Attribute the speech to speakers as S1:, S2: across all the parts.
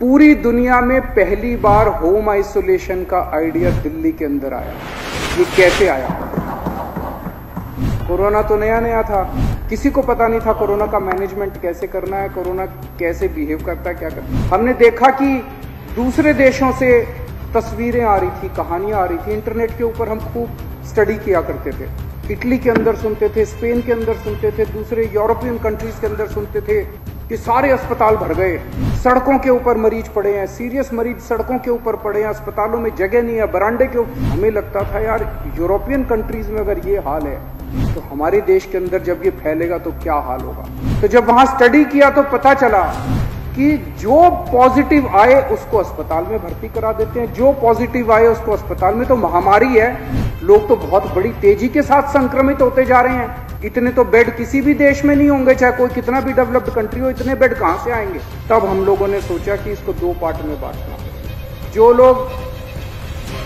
S1: पूरी दुनिया में पहली बार होम आइसोलेशन का आइडिया दिल्ली के अंदर आया। ये कैसे आया? कोरोना तो नया नया था, किसी को पता नहीं था कोरोना का मैनेजमेंट कैसे करना है, कोरोना कैसे बिहेव करता है, क्या करता है। हमने देखा कि दूसरे देशों से तस्वीरें आ रही थी, कहानियां आ रही थी, इंटरनेट के ऊपर हम खूब स्टडी किया करते थे। इटली के अंदर सुनते थे, स्पेन के अंदर सुनते थे, दूसरे यूरोपियन कंट्रीज के अंदर सुनते थे कि सारे अस्पताल भर गए, सड़कों के ऊपर मरीज पड़े हैं, सीरियस मरीज सड़कों के ऊपर पड़े हैं, अस्पतालों में जगह नहीं है, बरामदे के ऊपर। हमें लगता था यार यूरोपियन कंट्रीज में अगर ये हाल है तो हमारे देश के अंदर जब ये फैलेगा तो क्या हाल होगा। तो जब वहां स्टडी किया तो पता चला कि जो पॉजिटिव आए उसको अस्पताल में भर्ती करा देते हैं, जो पॉजिटिव आए उसको अस्पताल में। तो महामारी है, लोग तो बहुत बड़ी तेजी के साथ संक्रमित होते जा रहे हैं। इतने तो बेड किसी भी देश में नहीं होंगे, चाहे कोई कितना भी डेवलप्ड कंट्री हो, इतने बेड कहां से आएंगे। तब हम लोगों ने सोचा कि इसको दो पार्ट में बांटना। जो लोग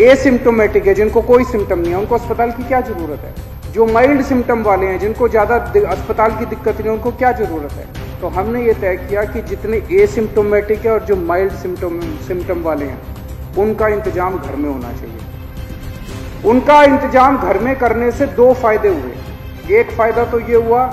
S1: एसिम्टोमेटिक है, जिनको कोई सिम्टम नहीं है, उनको अस्पताल की क्या जरूरत है। जो माइल्ड सिम्टम वाले हैं, जिनको ज्यादा अस्पताल की दिक्कत नहीं है, उनको क्या जरूरत है। तो हमने ये तय किया कि जितने एसिम्टोमेटिक है और जो माइल्ड सिम्टम वाले हैं, उनका इंतजाम घर में होना चाहिए। उनका इंतजाम घर में करने से दो फायदे हुए। एक फायदा तो ये हुआ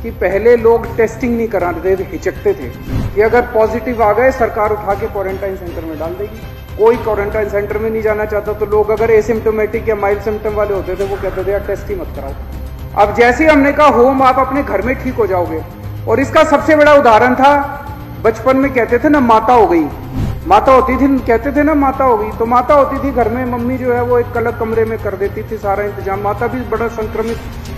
S1: कि पहले लोग टेस्टिंग नहीं कराते थे, हिचकते थे कि अगर पॉजिटिव आ गए सरकार उठा के क्वारंटाइन सेंटर में डाल देगी। कोई क्वारंटाइन सेंटर में नहीं जाना चाहता, तो लोग अगर एसिम्टोमेटिक या माइल्ड सिम्टम वाले होते थे वो कहते थे यार टेस्ट ही मत कराओ। अब जैसे ही हमने कहा होम, आप अपने घर में ठीक हो जाओगे। और इसका सबसे बड़ा उदाहरण था, बचपन में कहते थे ना माता हो गई, माता होती थी, कहते थे ना माता हो गई। तो माता होती थी घर में, मम्मी जो है वो एक अलग कमरे में कर देती थी सारा इंतजाम। माता भी बड़ा संक्रमित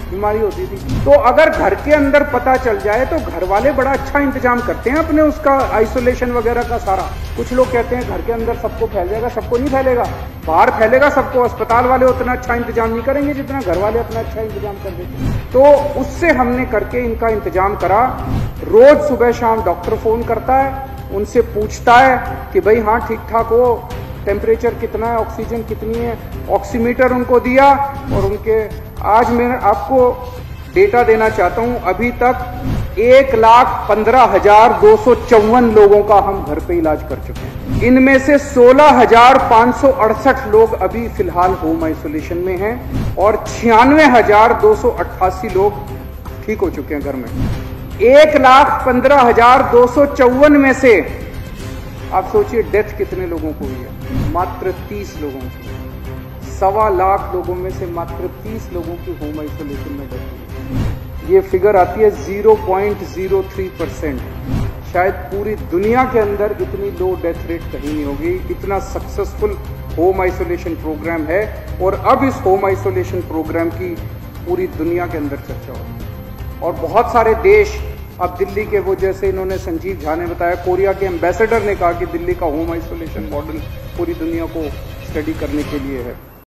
S1: बीमारी होती थी। तो अगर घर के अंदर पता चल जाए तो घर वाले बड़ा अच्छा इंतजाम करते हैं अपने उसका, आइसोलेशन वगैरह का सारा। कुछ लोग कहते हैं घर के अंदर सबको फैल जाएगा, सबको नहीं फैलेगा, बाहर फैलेगा सबको। अस्पताल वाले उतना अच्छा इंतजाम नहीं करेंगे जितना घर वाले अपना अच्छा इंतजाम कर देते हैं। तो उससे हमने करके इनका इंतजाम करा। रोज सुबह शाम डॉक्टर फोन करता है, उनसे पूछता है कि भाई हाँ ठीक ठाक हो, टेम्परेचर कितना है, ऑक्सीजन कितनी है, ऑक्सीमीटर उनको दिया। और उनके आज मैं आपको डेटा देना चाहता हूं, अभी तक 1,15,254 लोगों का हम घर पे इलाज कर चुके हैं। इनमें से 16,568 लोग अभी फिलहाल होम आइसोलेशन में हैं और 96,288 लोग ठीक हो चुके हैं घर में। 1,15,254 में से आप सोचिए डेथ कितने लोगों को हुई है? मात्र 30 लोगों की। 1.25 लाख लोगों में से मात्र 30 लोगों की होम आइसोलेशन में डेथ हुई। ये फिगर आती है 0.03%। शायद पूरी दुनिया के अंदर इतनी लो डेथ रेट कहीं नहीं होगी। इतना सक्सेसफुल होम आइसोलेशन प्रोग्राम है। और अब इस होम आइसोलेशन प्रोग्राम की पूरी दुनिया के अंदर चर्चा होगी और बहुत सारे देश अब दिल्ली के, वो जैसे इन्होंने संजीव झा ने बताया, कोरिया के एम्बेसडर ने कहा कि दिल्ली का होम आइसोलेशन मॉडल पूरी दुनिया को स्टडी करने के लिए है।